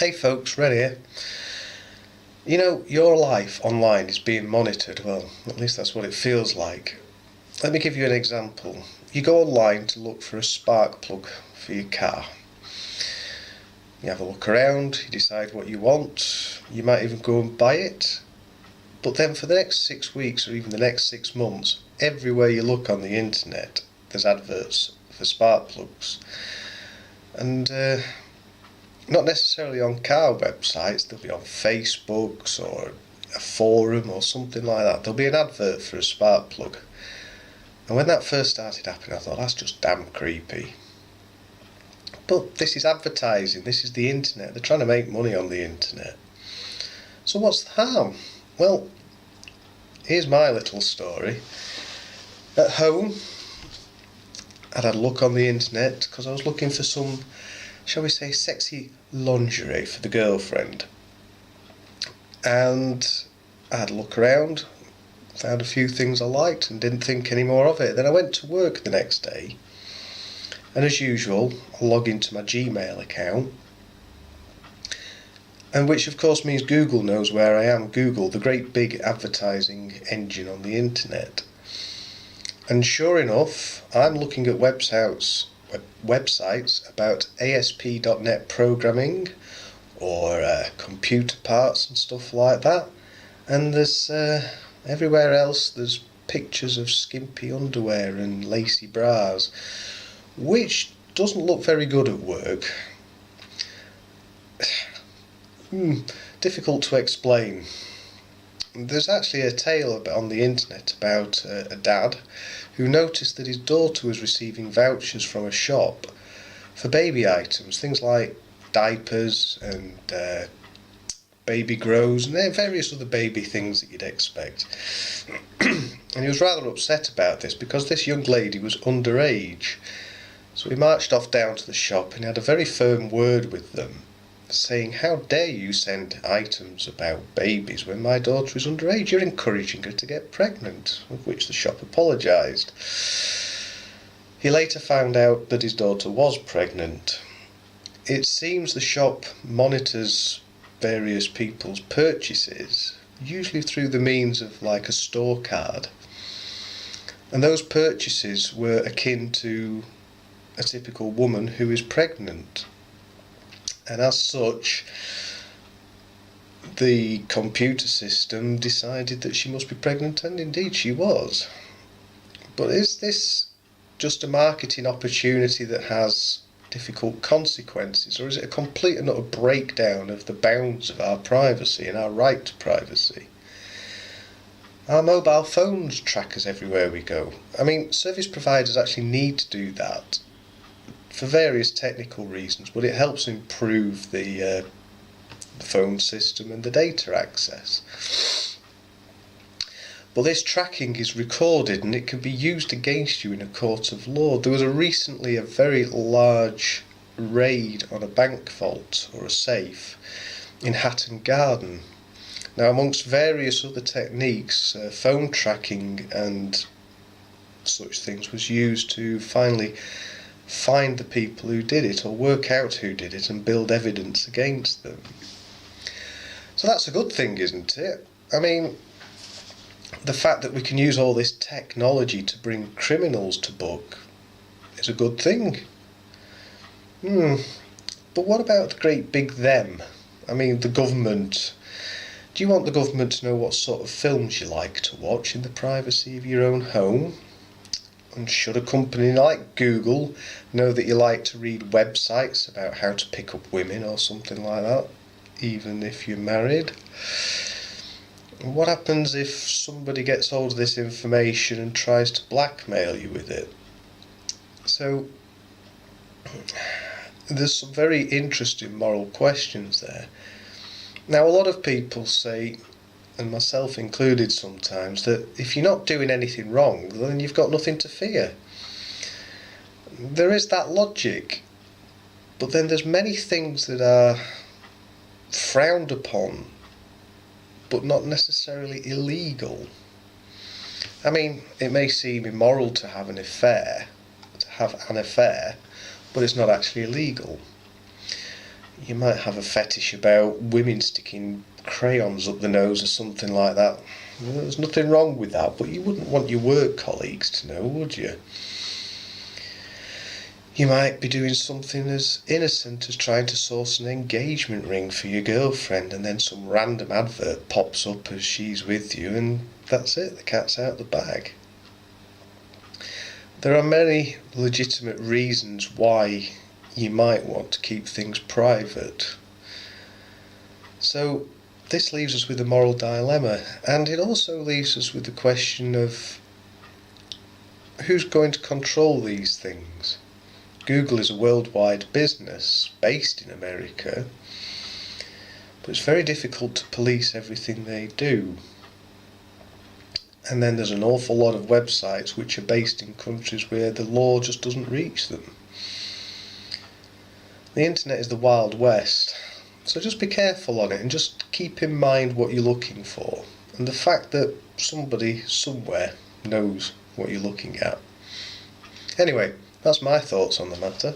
Hey folks, Red here. You know, your life online is being monitored. Well, at least that's what it feels like. Let me give you an example. You go online to look for a spark plug for your car. You have a look around, you decide what you want, you might even go and buy it. But then for the next 6 weeks or even the next 6 months, everywhere you look on the internet, there's adverts for spark plugs. And not necessarily on car websites, they'll be on Facebooks or a forum or something like that. There'll be an advert for a spark plug. And when that first started happening, I thought, that's just damn creepy. But this is advertising, this is the internet, they're trying to make money on the internet. So what's the harm? Well, here's my little story. At home, I'd had a look on the internet because I was looking for some, shall we say, sexy lingerie for the girlfriend. And I had a look around, found a few things I liked and didn't think any more of it. Then I went to work the next day, and as usual, I log into my Gmail account, and which of course means Google knows where I am. Google, the great big advertising engine on the internet. And sure enough, I'm looking at websites about ASP.NET programming or computer parts and stuff like that. And there's everywhere else there's pictures of skimpy underwear and lacy bras, which doesn't look very good at work. Difficult to explain. There's actually a tale on the internet about a dad who noticed that his daughter was receiving vouchers from a shop for baby items, things like diapers and baby grows and various other baby things that you'd expect. And he was rather upset about this because this young lady was underage. So he marched off down to the shop and had a very firm word with them, saying, "How dare you send items about babies when my daughter is underage? You're encouraging her to get pregnant," of which the shop apologised. He later found out that his daughter was pregnant. It seems the shop monitors various people's purchases, usually through the means of like a store card. And those purchases were akin to a typical woman who is pregnant. And as such, the computer system decided that she must be pregnant, and indeed she was. But is this just a marketing opportunity that has difficult consequences, or is it a complete and utter breakdown of the bounds of our privacy and our right to privacy? Our mobile phones track us everywhere we go. I mean, service providers actually need to do that for various technical reasons, but it helps improve the phone system and the data access. But this tracking is recorded and it can be used against you in a court of law. There was recently a very large raid on a bank vault or a safe in Hatton Garden. Now, amongst various other techniques, phone tracking and such things was used to finally find the people who did it, or work out who did it and build evidence against them. So that's a good thing, isn't it? I mean, the fact that we can use all this technology to bring criminals to book is a good thing. But what about the great big them? I mean, the government. Do you want the government to know what sort of films you like to watch in the privacy of your own home? And should a company like Google know that you like to read websites about how to pick up women or something like that, even if you're married? What happens if somebody gets hold of this information and tries to blackmail you with it? So there's some very interesting moral questions there. Now, a lot of people say, and myself included sometimes, that if you're not doing anything wrong, then you've got nothing to fear. There is that logic, but then there's many things that are frowned upon, but not necessarily illegal. I mean, it may seem immoral to have an affair, but it's not actually illegal. you might have a fetish about women sticking crayons up the nose or something like that. There's nothing wrong with that, but you wouldn't want your work colleagues to know, would you? You might be doing something as innocent as trying to source an engagement ring for your girlfriend, and then some random advert pops up as she's with you, and that's it, the cat's out of the bag. There are many legitimate reasons why you might want to keep things private. So this leaves us with a moral dilemma, and it also leaves us with the question of who's going to control these things. Google is a worldwide business based in America, but it's very difficult to police everything they do. And then there's an awful lot of websites which are based in countries where the law just doesn't reach them. The internet is the Wild West, so just be careful on it and just keep in mind what you're looking for, and the fact that somebody somewhere knows what you're looking at. Anyway, that's my thoughts on the matter.